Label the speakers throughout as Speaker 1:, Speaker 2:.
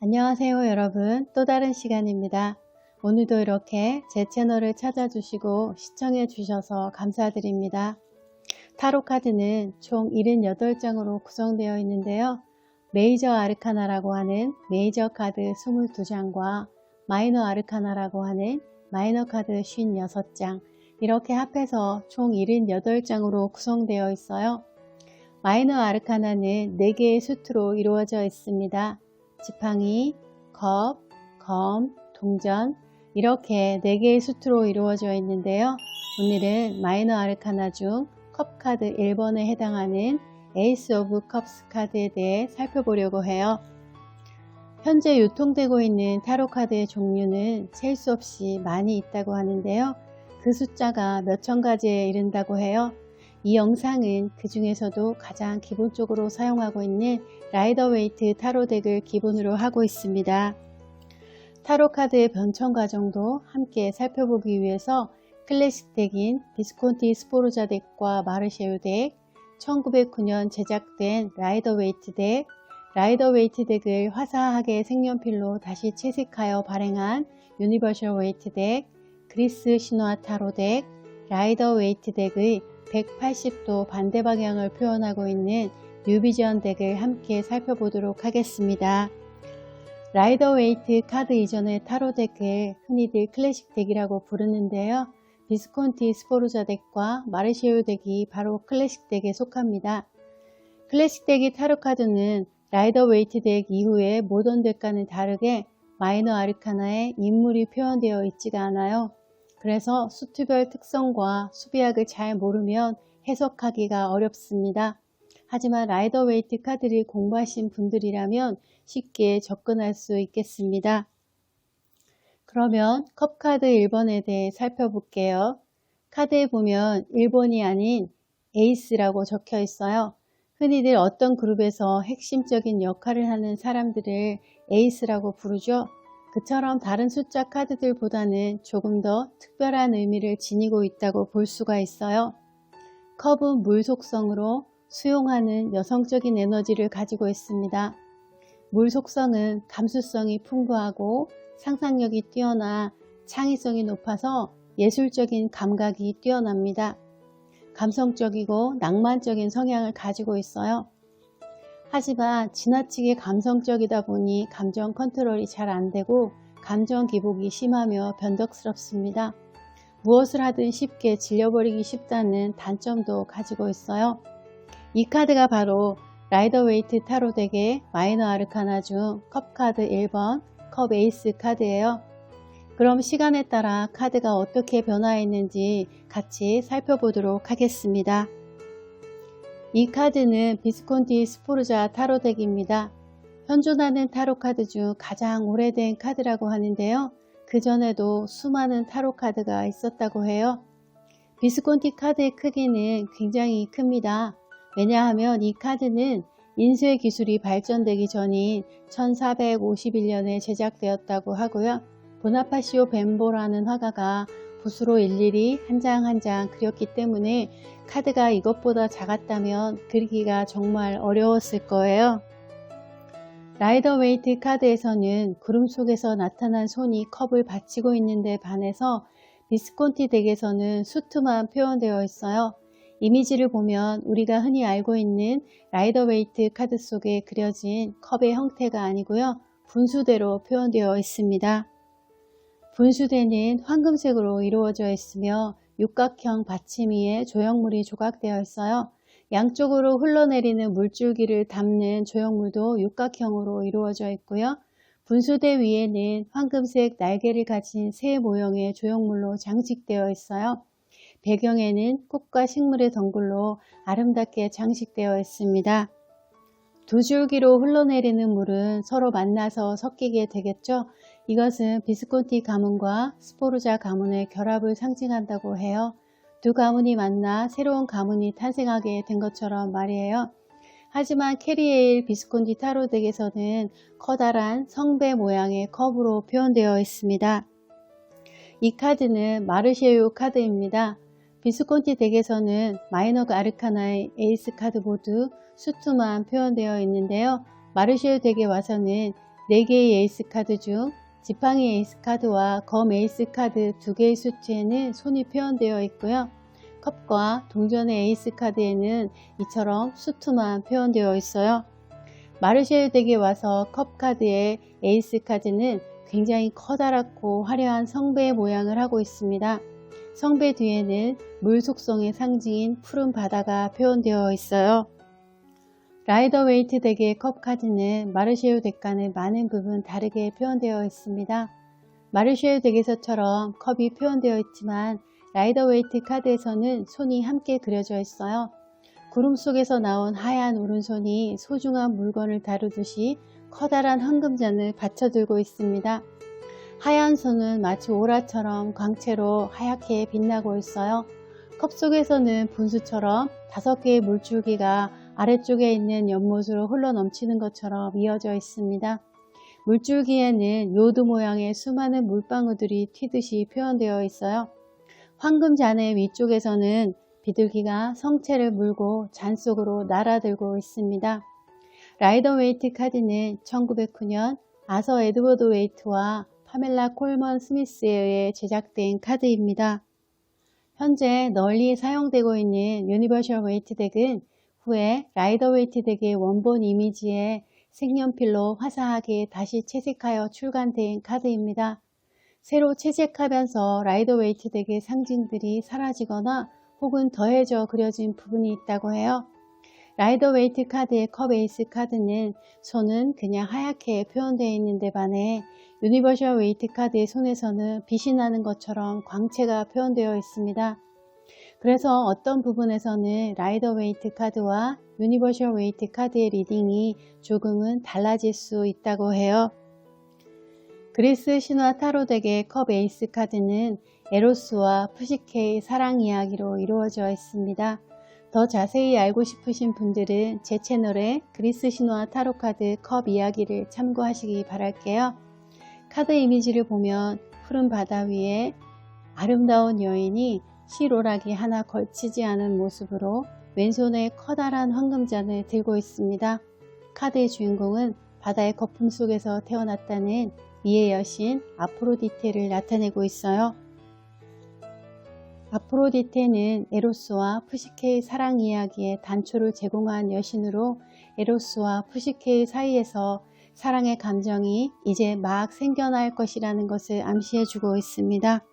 Speaker 1: 안녕하세요 여러분, 또 다른 시간입니다. 오늘도 이렇게 제 채널을 찾아주시고 시청해 주셔서 감사드립니다. 타로 카드는 총 78장으로 구성되어 있는데요. 메이저 아르카나라고 하는 메이저 카드 22장과 마이너 아르카나라고 하는 마이너 카드 56장, 이렇게 합해서 총 78장으로 구성되어 있어요. 마이너 아르카나는 4개의 수트로 이루어져 있습니다. 지팡이, 컵, 검, 동전, 이렇게 4개의 수트로 이루어져 있는데요. 오늘은 마이너 아르카나 중 컵 카드 1번에 해당하는 에이스 오브 컵스 카드에 대해 살펴보려고 해요. 현재 유통되고 있는 타로 카드의 종류는 셀 수 없이 많이 있다고 하는데요. 그 숫자가 몇천 가지에 이른다고 해요. 이 영상은 그 중에서도 가장 기본적으로 사용하고 있는 라이더 웨이트 타로 덱을 기본으로 하고 있습니다. 타로 카드의 변천 과정도 함께 살펴보기 위해서 클래식 덱인 비스콘티 스포르자 덱과 마르쉐유 덱, 1909년 제작된 라이더 웨이트 덱, 라이더 웨이트 덱을 화사하게 색연필로 다시 채색하여 발행한 유니버셜 웨이트 덱, 그리스 신화 타로 덱, 라이더 웨이트 덱의 180도 반대 방향을 표현하고 있는 뉴비전 덱을 함께 살펴보도록 하겠습니다. 라이더 웨이트 카드 이전의 타로 덱을 흔히들 클래식 덱이라고 부르는데요. 비스콘티 스포르자 덱과 마르쉐유 덱이 바로 클래식 덱에 속합니다. 클래식 덱의 타로 카드는 라이더 웨이트 덱 이후의 모던 덱과는 다르게 마이너 아르카나에 인물이 표현되어 있지가 않아요. 그래서 수트별 특성과 수비학을 잘 모르면 해석하기가 어렵습니다. 하지만 라이더 웨이트 카드를 공부하신 분들이라면 쉽게 접근할 수 있겠습니다. 그러면 컵 카드 1번에 대해 살펴볼게요. 카드에 보면 1번이 아닌 에이스라고 적혀 있어요. 흔히들 어떤 그룹에서 핵심적인 역할을 하는 사람들을 에이스라고 부르죠. 그처럼 다른 숫자 카드들보다는 조금 더 특별한 의미를 지니고 있다고 볼 수가 있어요. 컵은 물 속성으로 수용하는 여성적인 에너지를 가지고 있습니다. 물 속성은 감수성이 풍부하고 상상력이 뛰어나 창의성이 높아서 예술적인 감각이 뛰어납니다. 감성적이고 낭만적인 성향을 가지고 있어요. 하지만 지나치게 감성적이다 보니 감정 컨트롤이 잘 안되고 감정 기복이 심하며 변덕스럽습니다. 무엇을 하든 쉽게 질려버리기 쉽다는 단점도 가지고 있어요. 이 카드가 바로 라이더 웨이트 타로 덱의 마이너 아르카나 중 컵 카드 1번 컵 에이스 카드예요. 그럼 시간에 따라 카드가 어떻게 변화했는지 같이 살펴보도록 하겠습니다. 이 카드는 비스콘티 스포르자 타로 덱입니다. 현존하는 타로 카드 중 가장 오래된 카드라고 하는데요. 그 전에도 수많은 타로 카드가 있었다고 해요. 비스콘티 카드의 크기는 굉장히 큽니다. 왜냐하면 이 카드는 인쇄 기술이 발전되기 전인 1451년에 제작되었다고 하고요. 보나파시오 벤보라는 화가가 붓으로 일일이 한 장 한 장 그렸기 때문에 카드가 이것보다 작았다면 그리기가 정말 어려웠을 거예요. 라이더 웨이트 카드에서는 구름 속에서 나타난 손이 컵을 받치고 있는데 반해서 비스콘티 덱에서는 수트만 표현되어 있어요. 이미지를 보면 우리가 흔히 알고 있는 라이더 웨이트 카드 속에 그려진 컵의 형태가 아니고요. 분수대로 표현되어 있습니다. 분수대는 황금색으로 이루어져 있으며 육각형 받침 위에 조형물이 조각되어 있어요. 양쪽으로 흘러내리는 물줄기를 담는 조형물도 육각형으로 이루어져 있고요. 분수대 위에는 황금색 날개를 가진 새 모형의 조형물로 장식되어 있어요. 배경에는 꽃과 식물의 덩굴로 아름답게 장식되어 있습니다. 두 줄기로 흘러내리는 물은 서로 만나서 섞이게 되겠죠. 이것은 비스콘티 가문과 스포르자 가문의 결합을 상징한다고 해요. 두 가문이 만나 새로운 가문이 탄생하게 된 것처럼 말이에요. 하지만 캐리에일 비스콘티 타로 덱에서는 커다란 성배 모양의 컵으로 표현되어 있습니다. 이 카드는 마르쉐유 카드입니다. 비스콘티 덱에서는 마이너 아르카나의 에이스 카드 모두 수트만 표현되어 있는데요. 마르쉐유 덱에 와서는 4개의 에이스 카드 중 지팡이 에이스 카드와 검 에이스 카드 2개의 수트에는 손이 표현되어 있고요. 컵과 동전의 에이스 카드에는 이처럼 수트만 표현되어 있어요. 마르쉐유 덱에 와서 컵 카드의 에이스 카드는 굉장히 커다랗고 화려한 성배의 모양을 하고 있습니다. 성배 뒤에는 물 속성의 상징인 푸른 바다가 표현되어 있어요. 라이더 웨이트 덱의 컵 카드는 마르쉐유 덱과는 많은 부분 다르게 표현되어 있습니다. 마르쉐유 덱에서처럼 컵이 표현되어 있지만 라이더 웨이트 카드에서는 손이 함께 그려져 있어요. 구름 속에서 나온 하얀 오른손이 소중한 물건을 다루듯이 커다란 황금잔을 받쳐들고 있습니다. 하얀 손은 마치 오라처럼 광채로 하얗게 빛나고 있어요. 컵 속에서는 분수처럼 5개의 물줄기가 아래쪽에 있는 연못으로 흘러넘치는 것처럼 이어져 있습니다. 물줄기에는 요드 모양의 수많은 물방울들이 튀듯이 표현되어 있어요. 황금 잔의 위쪽에서는 비둘기가 성체를 물고 잔 속으로 날아들고 있습니다. 라이더 웨이트 카드는 1909년 아서 에드워드 웨이트와 파멜라 콜먼 스미스에 의해 제작된 카드입니다. 현재 널리 사용되고 있는 유니버셜 웨이트 덱은 후에 라이더 웨이트 덱의 원본 이미지에 색연필로 화사하게 다시 채색하여 출간된 카드입니다. 새로 채색하면서 라이더 웨이트 덱의 상징들이 사라지거나 혹은 더해져 그려진 부분이 있다고 해요. 라이더 웨이트 카드의 컵 에이스 카드는 손은 그냥 하얗게 표현되어 있는데 반해 유니버셜 웨이트 카드의 손에서는 빛이 나는 것처럼 광채가 표현되어 있습니다. 그래서 어떤 부분에서는 라이더 웨이트 카드와 유니버셜 웨이트 카드의 리딩이 조금은 달라질 수 있다고 해요. 그리스 신화 타로 덱의 컵 에이스 카드는 에로스와 푸시케의 사랑 이야기로 이루어져 있습니다. 더 자세히 알고 싶으신 분들은 제 채널의 그리스 신화 타로 카드 컵 이야기를 참고하시기 바랄게요. 카드 이미지를 보면 푸른 바다 위에 아름다운 여인이 실오라기 하나 걸치지 않은 모습으로 왼손에 커다란 황금잔을 들고 있습니다. 카드의 주인공은 바다의 거품 속에서 태어났다는 미의 여신 아프로디테를 나타내고 있어요. 아프로디테는 에로스와 푸시케의 사랑 이야기에 단초를 제공한 여신으로 에로스와 푸시케의 사이에서 사랑의 감정이 이제 막 생겨날 것이라는 것을 암시해주고 있습니다.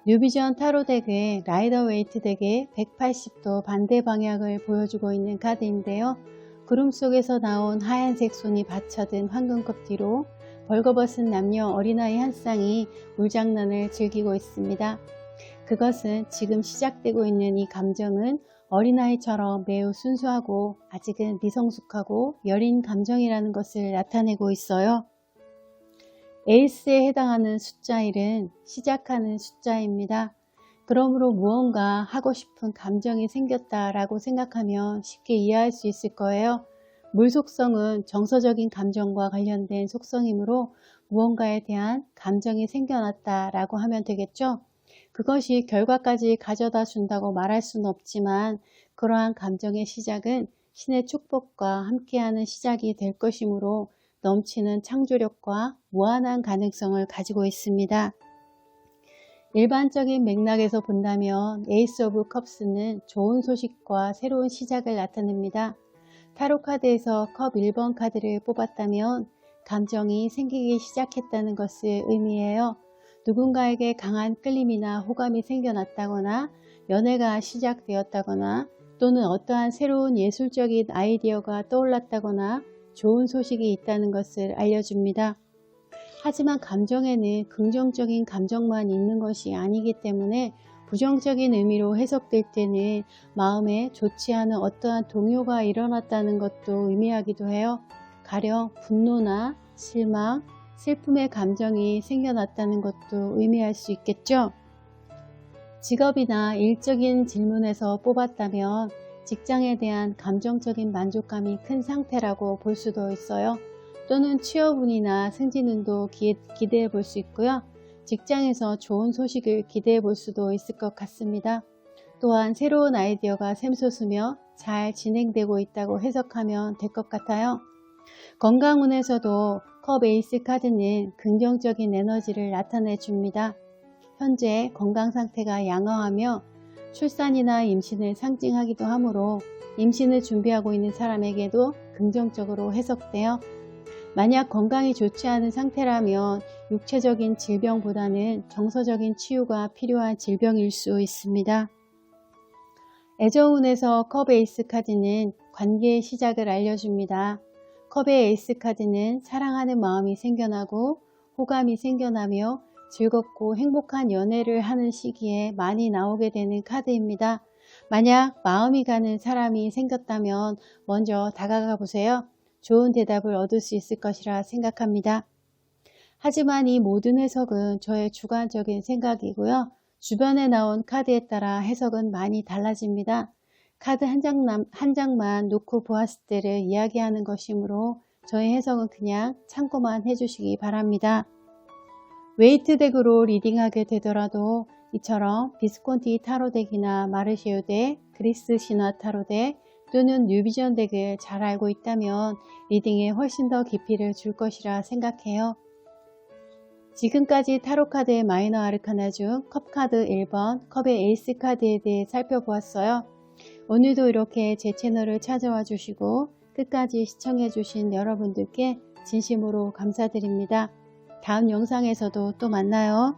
Speaker 1: 뉴비전 타로 덱의 라이더 웨이트 덱의 180도 반대 방향을 보여주고 있는 카드인데요. 구름 속에서 나온 하얀색 손이 받쳐든 황금컵 뒤로 벌거벗은 남녀 어린아이 한 쌍이 물장난을 즐기고 있습니다. 그것은 지금 시작되고 있는 이 감정은 어린아이처럼 매우 순수하고 아직은 미성숙하고 여린 감정이라는 것을 나타내고 있어요. 에이스에 해당하는 숫자 1은 시작하는 숫자입니다. 그러므로 무언가 하고 싶은 감정이 생겼다라고 생각하면 쉽게 이해할 수 있을 거예요. 물 속성은 정서적인 감정과 관련된 속성이므로 무언가에 대한 감정이 생겨났다라고 하면 되겠죠. 그것이 결과까지 가져다 준다고 말할 수는 없지만 그러한 감정의 시작은 신의 축복과 함께하는 시작이 될 것이므로 넘치는 창조력과 무한한 가능성을 가지고 있습니다. 일반적인 맥락에서 본다면 에이스 오브 컵스는 좋은 소식과 새로운 시작을 나타냅니다. 타로 카드에서 컵 1번 카드를 뽑았다면 감정이 생기기 시작했다는 것을 의미해요. 누군가에게 강한 끌림이나 호감이 생겨났다거나 연애가 시작되었다거나 또는 어떠한 새로운 예술적인 아이디어가 떠올랐다거나 좋은 소식이 있다는 것을 알려줍니다. 하지만 감정에는 긍정적인 감정만 있는 것이 아니기 때문에 부정적인 의미로 해석될 때는 마음에 좋지 않은 어떠한 동요가 일어났다는 것도 의미하기도 해요. 가령 분노나 실망, 슬픔의 감정이 생겨났다는 것도 의미할 수 있겠죠. 직업이나 일적인 질문에서 뽑았다면 직장에 대한 감정적인 만족감이 큰 상태라고 볼 수도 있어요. 또는 취업운이나 승진운도 기대해 볼 수 있고요. 직장에서 좋은 소식을 기대해 볼 수도 있을 것 같습니다. 또한 새로운 아이디어가 샘솟으며 잘 진행되고 있다고 해석하면 될 것 같아요. 건강운에서도 컵 에이스 카드는 긍정적인 에너지를 나타내 줍니다. 현재 건강 상태가 양호하며 출산이나 임신을 상징하기도 하므로 임신을 준비하고 있는 사람에게도 긍정적으로 해석되어 만약 건강이 좋지 않은 상태라면 육체적인 질병보다는 정서적인 치유가 필요한 질병일 수 있습니다. 애정운에서 컵 에이스 카드는 관계의 시작을 알려줍니다. 컵의 에이스 카드는 사랑하는 마음이 생겨나고 호감이 생겨나며 즐겁고 행복한 연애를 하는 시기에 많이 나오게 되는 카드입니다. 만약 마음이 가는 사람이 생겼다면 먼저 다가가 보세요. 좋은 대답을 얻을 수 있을 것이라 생각합니다. 하지만 이 모든 해석은 저의 주관적인 생각이고요. 주변에 나온 카드에 따라 해석은 많이 달라집니다. 카드 한 장만 놓고 보았을 때를 이야기하는 것이므로 저의 해석은 그냥 참고만 해주시기 바랍니다. 웨이트 덱으로 리딩하게 되더라도 이처럼 비스콘티 타로 덱이나 마르시오 덱, 그리스 신화 타로 덱 또는 뉴비전 덱을 잘 알고 있다면 리딩에 훨씬 더 깊이를 줄 것이라 생각해요. 지금까지 타로카드의 마이너 아르카나 중 컵카드 1번, 컵의 에이스 카드에 대해 살펴보았어요. 오늘도 이렇게 제 채널을 찾아와 주시고 끝까지 시청해 주신 여러분들께 진심으로 감사드립니다. 다음 영상에서도 또 만나요.